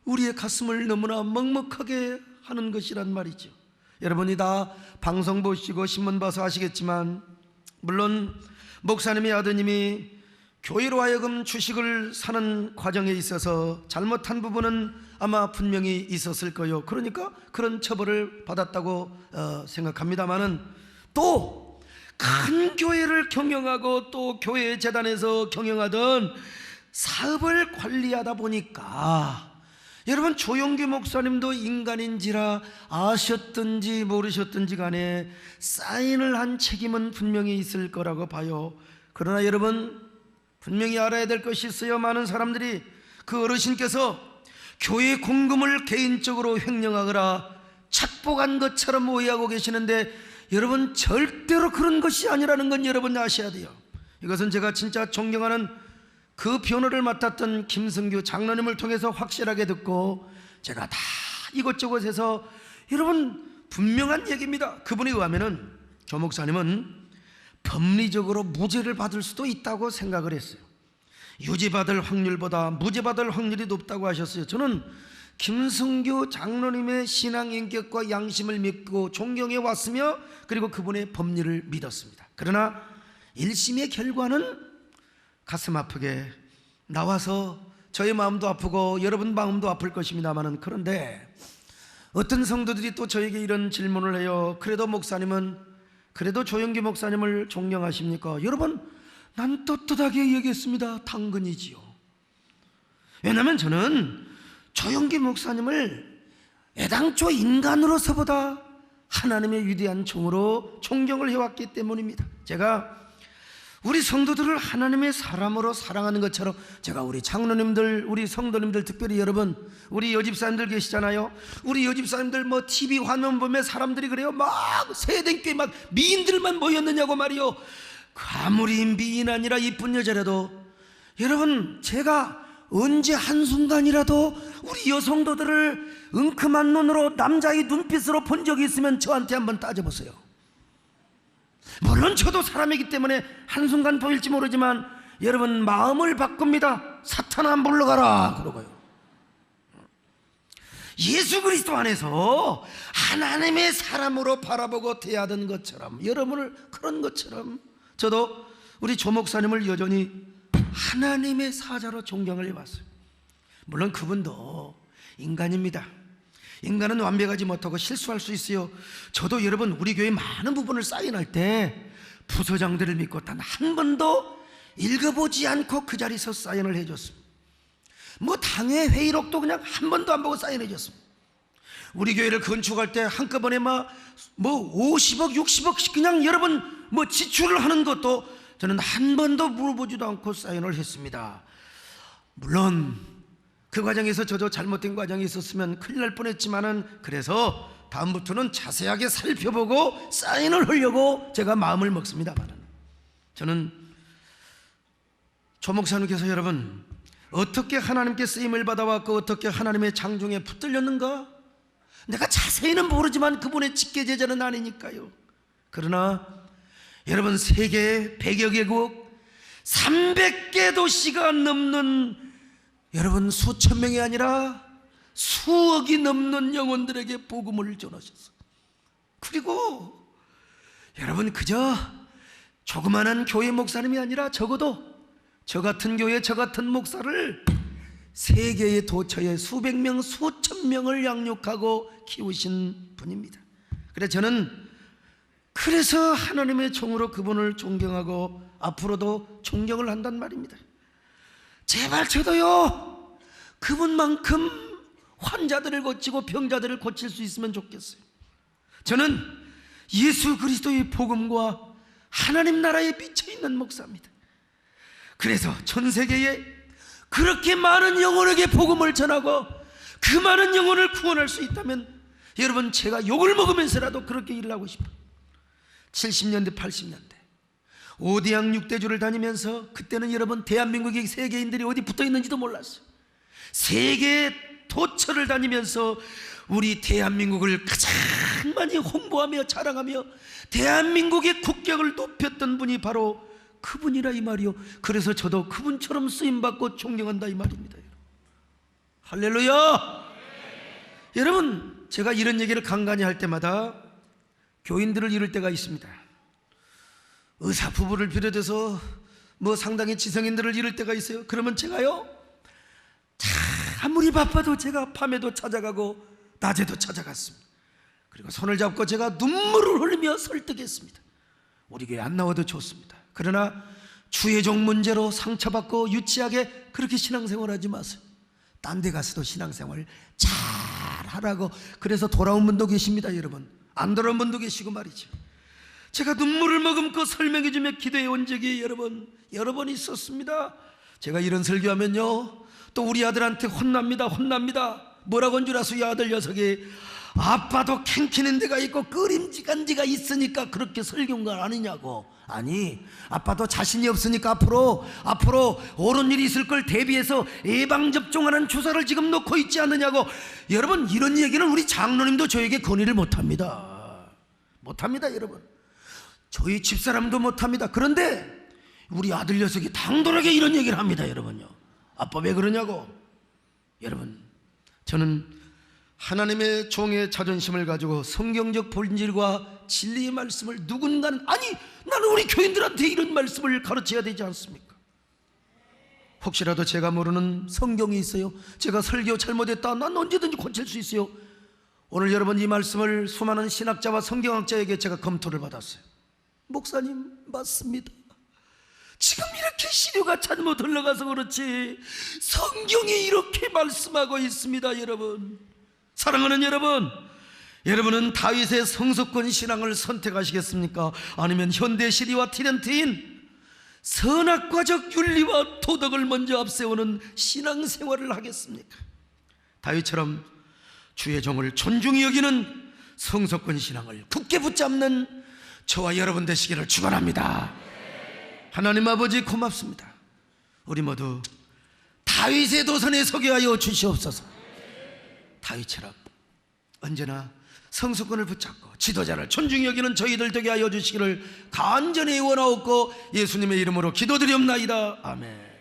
우리의 가슴을 너무나 먹먹하게 하는 것이란 말이죠. 여러분이 다 방송 보시고 신문 봐서 아시겠지만, 물론 목사님의 아드님이 교회로 하여금 주식을 사는 과정에 있어서 잘못한 부분은 아마 분명히 있었을 거예요. 그러니까 그런 처벌을 받았다고 생각합니다만은, 또 큰 교회를 경영하고 또 교회 재단에서 경영하던 사업을 관리하다 보니까 여러분 조용기 목사님도 인간인지라 아셨든지 모르셨든지 간에 사인을 한 책임은 분명히 있을 거라고 봐요. 그러나 여러분 분명히 알아야 될 것이 있어요. 많은 사람들이 그 어르신께서 교회 공금을 개인적으로 횡령하거나 착복한 것처럼 오해하고 계시는데, 여러분 절대로 그런 것이 아니라는 건 여러분 아셔야 돼요. 이것은 제가 진짜 존경하는 그 변호를 맡았던 김성규 장로님을 통해서 확실하게 듣고, 제가 다 이곳저곳에서 여러분 분명한 얘기입니다. 그분에 의하면은 조 목사님은 법리적으로 무죄를 받을 수도 있다고 생각을 했어요. 유죄받을 확률보다 무죄받을 확률이 높다고 하셨어요. 저는 김성규 장로님의 신앙 인격과 양심을 믿고 존경해 왔으며, 그리고 그분의 법리를 믿었습니다. 그러나 1심의 결과는 가슴 아프게 나와서 저의 마음도 아프고 여러분 마음도 아플 것입니다만은, 그런데 어떤 성도들이 또 저에게 이런 질문을 해요. 그래도 목사님은, 그래도 조영기 목사님을 존경하십니까? 여러분, 난 떳떳하게 얘기했습니다. 당근이지요. 왜냐하면 저는 조영기 목사님을 애당초 인간으로서보다 하나님의 위대한 종으로 존경을 해왔기 때문입니다. 제가 우리 성도들을 하나님의 사람으로 사랑하는 것처럼, 제가 우리 장로님들, 우리 성도님들, 특별히 여러분 우리 여집사님들 계시잖아요. 우리 여집사님들 TV 화면 보면 사람들이 그래요. 막 세대교회 막 미인들만 모였느냐고 말이요. 아무리 미인 아니라 이쁜 여자라도 여러분, 제가 언제 한순간이라도 우리 여성도들을 은큼한 눈으로 남자의 눈빛으로 본 적이 있으면 저한테 한번 따져보세요. 물론 저도 사람이기 때문에 한순간 보일지 모르지만 여러분 마음을 바꿉니다. 사탄아 물러가라 그러고요. 예수 그리스도 안에서 하나님의 사람으로 바라보고 대하던 것처럼, 여러분을 그런 것처럼 저도 우리 조 목사님을 여전히 하나님의 사자로 존경을 해왔어요. 물론 그분도 인간입니다. 인간은 완벽하지 못하고 실수할 수 있어요. 저도 여러분 우리 교회 많은 부분을 사인할 때 부서장들을 믿고 단 한 번도 읽어보지 않고 그 자리에서 사인을 해줬습니다. 뭐 당회 회의록도 그냥 한 번도 안 보고 사인해 줬습니다. 우리 교회를 건축할 때 한꺼번에 뭐 50억 60억씩 그냥 여러분 뭐 지출을 하는 것도 저는 한 번도 물어보지도 않고 사인을 했습니다. 물론 그 과정에서 저도 잘못된 과정이 있었으면 큰일 날 뻔했지만은, 그래서 다음부터는 자세하게 살펴보고 사인을 하려고 제가 마음을 먹습니다만은, 저는 조 목사님께서 여러분 어떻게 하나님께 쓰임을 받아왔고 어떻게 하나님의 장중에 붙들렸는가, 내가 자세히는 모르지만 그분의 직계 제자는 아니니까요. 그러나 여러분 세계 100여 개국 300개 도시가 넘는, 여러분 수천 명이 아니라 수억이 넘는 영혼들에게 복음을 전하셨어요. 그리고 여러분 그저 조그마한 교회 목사님이 아니라 적어도 저 같은 교회 저 같은 목사를 세계의 도처에 수백 명 수천 명을 양육하고 키우신 분입니다. 그래서 하나님의 종으로 그분을 존경하고 앞으로도 존경을 한단 말입니다. 제발 저도요 그분만큼 환자들을 고치고 병자들을 고칠 수 있으면 좋겠어요. 저는 예수 그리스도의 복음과 하나님 나라에 미쳐있는 목사입니다. 그래서 전 세계에 그렇게 많은 영혼에게 복음을 전하고 그 많은 영혼을 구원할 수 있다면 여러분 제가 욕을 먹으면서라도 그렇게 일을 하고 싶어요. 70년대 80년대 5대양 6대주를 다니면서, 그때는 여러분 대한민국의 세계인들이 어디 붙어있는지도 몰랐어요. 세계 도처를 다니면서 우리 대한민국을 가장 많이 홍보하며 자랑하며 대한민국의 국격을 높였던 분이 바로 그분이라 이 말이요. 그래서 저도 그분처럼 쓰임받고 존경한다 이 말입니다. 할렐루야. 여러분 제가 이런 얘기를 간간히 할 때마다 교인들을 잃을 때가 있습니다. 의사 부부를 비롯해서 뭐 상당히 지성인들을 잃을 때가 있어요. 그러면 제가요 아무리 바빠도 제가 밤에도 찾아가고 낮에도 찾아갔습니다. 그리고 손을 잡고 제가 눈물을 흘리며 설득했습니다. 우리 교회 안 나와도 좋습니다. 그러나 주의종 문제로 상처받고 유치하게 그렇게 신앙생활하지 마세요. 딴 데 가서도 신앙생활 잘 하라고. 그래서 돌아온 분도 계십니다. 여러분 안 돌아온 분도 계시고 말이죠. 제가 눈물을 머금고 설명해주며 기도해 온 적이 여러 번 있었습니다. 제가 이런 설교하면요 또 우리 아들한테 혼납니다. 뭐라고 한 줄 아세요? 이 아들 녀석이 아빠도 캥키는 데가 있고 끄림직한 데가 있으니까 그렇게 설교한 거 아니냐고. 아니 아빠도 자신이 없으니까 앞으로 옳은 일이 있을 걸 대비해서 예방접종하는 주사를 지금 놓고 있지 않느냐고. 여러분 이런 얘기는 우리 장로님도 저에게 건의를 못합니다. 여러분 저희 집사람도 못합니다. 그런데 우리 아들 녀석이 당돌하게 이런 얘기를 합니다. 여러분요 아빠 왜 그러냐고. 여러분 저는 하나님의 종의 자존심을 가지고 성경적 본질과 진리의 말씀을 누군가는, 아니 나는 우리 교인들한테 이런 말씀을 가르쳐야 되지 않습니까? 혹시라도 제가 모르는 성경이 있어요. 제가 설교 잘못했다, 난 언제든지 고칠 수 있어요. 오늘 여러분 이 말씀을 수많은 신학자와 성경학자에게 제가 검토를 받았어요. 목사님 맞습니다. 지금 이렇게 시류가 잘못 흘러가서 그렇지 성경이 이렇게 말씀하고 있습니다. 여러분 사랑하는 여러분은 다윗의 성소권 신앙을 선택하시겠습니까? 아니면 현대 시리와 트렌드인 선악과적 윤리와 도덕을 먼저 앞세우는 신앙생활을 하겠습니까? 다윗처럼 주의 종을 존중히 여기는 성소권 신앙을 굳게 붙잡는 저와 여러분 되시기를 축원합니다. 하나님 아버지 고맙습니다. 우리 모두 다윗의 도선에 서게 하여 주시옵소서. 다윗처럼 언제나 성수권을 붙잡고 지도자를 존중히 여기는 저희들 되게 하여 주시기를 간절히 원하옵고 예수님의 이름으로 기도드리옵나이다. 아멘.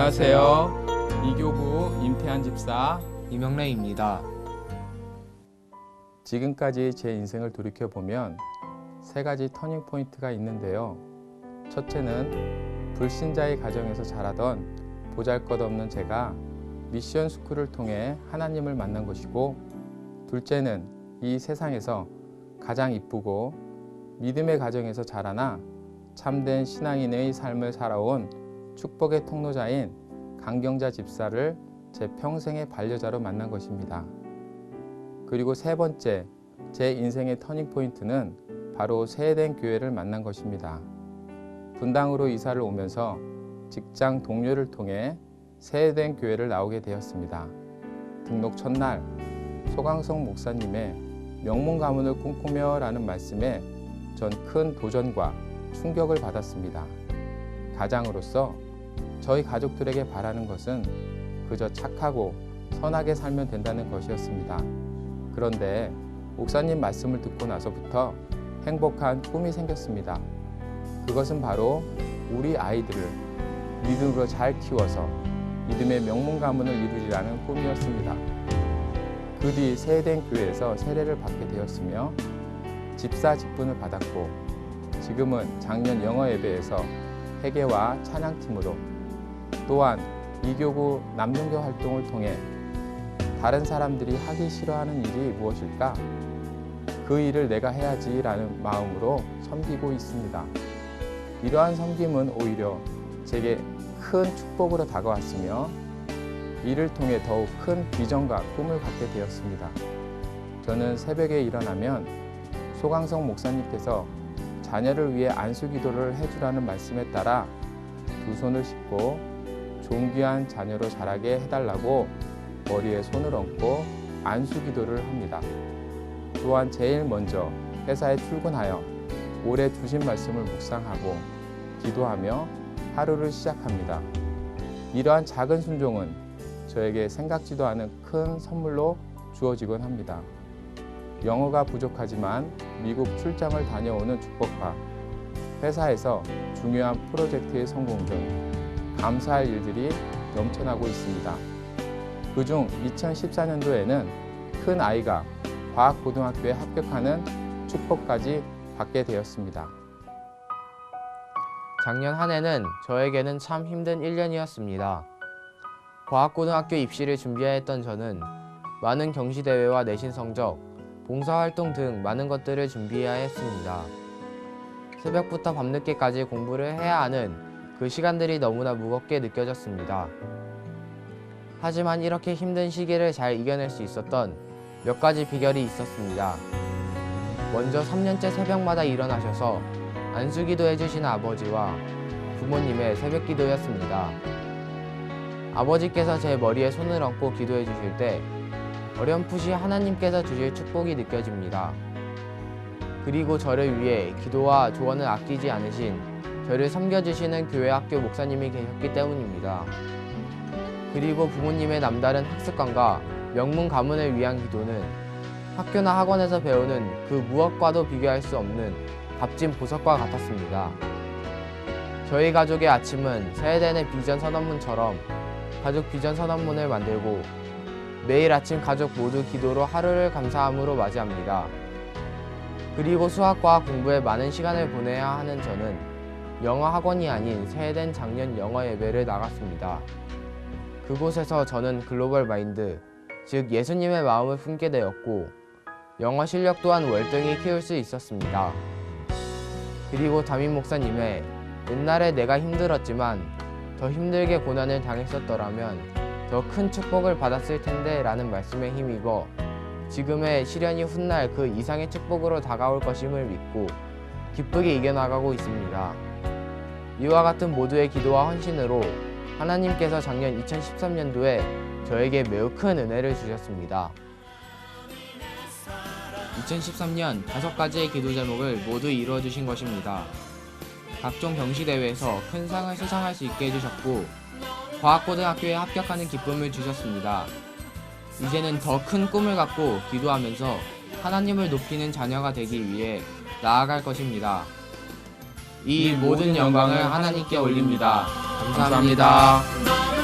안녕하세요. 이교구 임태한 집사 이명래입니다. 지금까지 제 인생을 돌이켜보면 세 가지 터닝 포인트가 있는데요. 첫째는 불신자의 가정에서 자라던 보잘것없는 제가 미션 스쿨을 통해 하나님을 만난 것이고, 둘째는 이 세상에서 가장 이쁘고 믿음의 가정에서 자라나 참된 신앙인의 삶을 살아온 축복의 통로자인 강경자 집사를 제 평생의 반려자로 만난 것입니다. 그리고 세 번째, 제 인생의 터닝 포인트는 바로 세해된 교회를 만난 것입니다. 분당으로 이사를 오면서 직장 동료를 통해 세해된 교회를 나오게 되었습니다. 등록 첫날 소강성 목사님의 명문 가문을 꿈꾸며 라는 말씀에 전 큰 도전과 충격을 받았습니다. 가장으로서 저희 가족들에게 바라는 것은 그저 착하고 선하게 살면 된다는 것이었습니다. 그런데 목사님 말씀을 듣고 나서부터 행복한 꿈이 생겼습니다. 그것은 바로 우리 아이들을 믿음으로 잘 키워서 믿음의 명문 가문을 이루리라는 꿈이었습니다. 그 뒤 세해된 교회에서 세례를 받게 되었으며 집사 직분을 받았고, 지금은 작년 영어 예배에서 회계와 찬양팀으로 또한 이교구 남동교 활동을 통해 다른 사람들이 하기 싫어하는 일이 무엇일까? 그 일을 내가 해야지라는 마음으로 섬기고 있습니다. 이러한 섬김은 오히려 제게 큰 축복으로 다가왔으며 이를 통해 더욱 큰 비전과 꿈을 갖게 되었습니다. 저는 새벽에 일어나면 소강성 목사님께서 자녀를 위해 안수기도를 해주라는 말씀에 따라 두 손을 씻고 존귀한 자녀로 자라게 해달라고 머리에 손을 얹고 안수기도를 합니다. 또한 제일 먼저 회사에 출근하여 오래 두신 말씀을 묵상하고 기도하며 하루를 시작합니다. 이러한 작은 순종은 저에게 생각지도 않은 큰 선물로 주어지곤 합니다. 영어가 부족하지만 미국 출장을 다녀오는 축복과 회사에서 중요한 프로젝트의 성공 등 감사할 일들이 넘쳐나고 있습니다. 그중 2014년도에는 큰 아이가 과학고등학교에 합격하는 축복까지 받게 되었습니다. 작년 한 해는 저에게는 참 힘든 1년이었습니다. 과학고등학교 입시를 준비해야 했던 저는 많은 경시대회와 내신 성적, 봉사활동 등 많은 것들을 준비해야 했습니다. 새벽부터 밤늦게까지 공부를 해야 하는 그 시간들이 너무나 무겁게 느껴졌습니다. 하지만 이렇게 힘든 시기를 잘 이겨낼 수 있었던 몇 가지 비결이 있었습니다. 먼저 3년째 새벽마다 일어나셔서 안수기도 해주신 아버지와 부모님의 새벽기도였습니다. 아버지께서 제 머리에 손을 얹고 기도해 주실 때 어렴풋이 하나님께서 주실 축복이 느껴집니다. 그리고 저를 위해 기도와 조언을 아끼지 않으신 저를 섬겨주시는 교회 학교 목사님이 계셨기 때문입니다. 그리고 부모님의 남다른 학습관과 명문 가문을 위한 기도는 학교나 학원에서 배우는 그 무엇과도 비교할 수 없는 값진 보석과 같았습니다. 저희 가족의 아침은 세대의 비전 선언문처럼 가족 비전 선언문을 만들고 매일 아침 가족 모두 기도로 하루를 감사함으로 맞이합니다. 그리고 수학과 공부에 많은 시간을 보내야 하는 저는 영어 학원이 아닌 새해된 작년 영어 예배를 나갔습니다. 그곳에서 저는 글로벌 마인드, 즉 예수님의 마음을 품게 되었고 영어 실력 또한 월등히 키울 수 있었습니다. 그리고 담임 목사님의 옛날에 내가 힘들었지만 더 힘들게 고난을 당했었더라면 더 큰 축복을 받았을 텐데 라는 말씀에 힘입어 지금의 시련이 훗날 그 이상의 축복으로 다가올 것임을 믿고 기쁘게 이겨나가고 있습니다. 이와 같은 모두의 기도와 헌신으로 하나님께서 작년 2013년도에 저에게 매우 큰 은혜를 주셨습니다. 2013년 5가지의 기도 제목을 모두 이루어 주신 것입니다. 각종 경시대회에서 큰 상을 수상할 수 있게 해주셨고 과학고등학교에 합격하는 기쁨을 주셨습니다. 이제는 더 큰 꿈을 갖고 기도하면서 하나님을 높이는 자녀가 되기 위해 나아갈 것입니다. 이 모든 영광을 하나님께 올립니다. 감사합니다.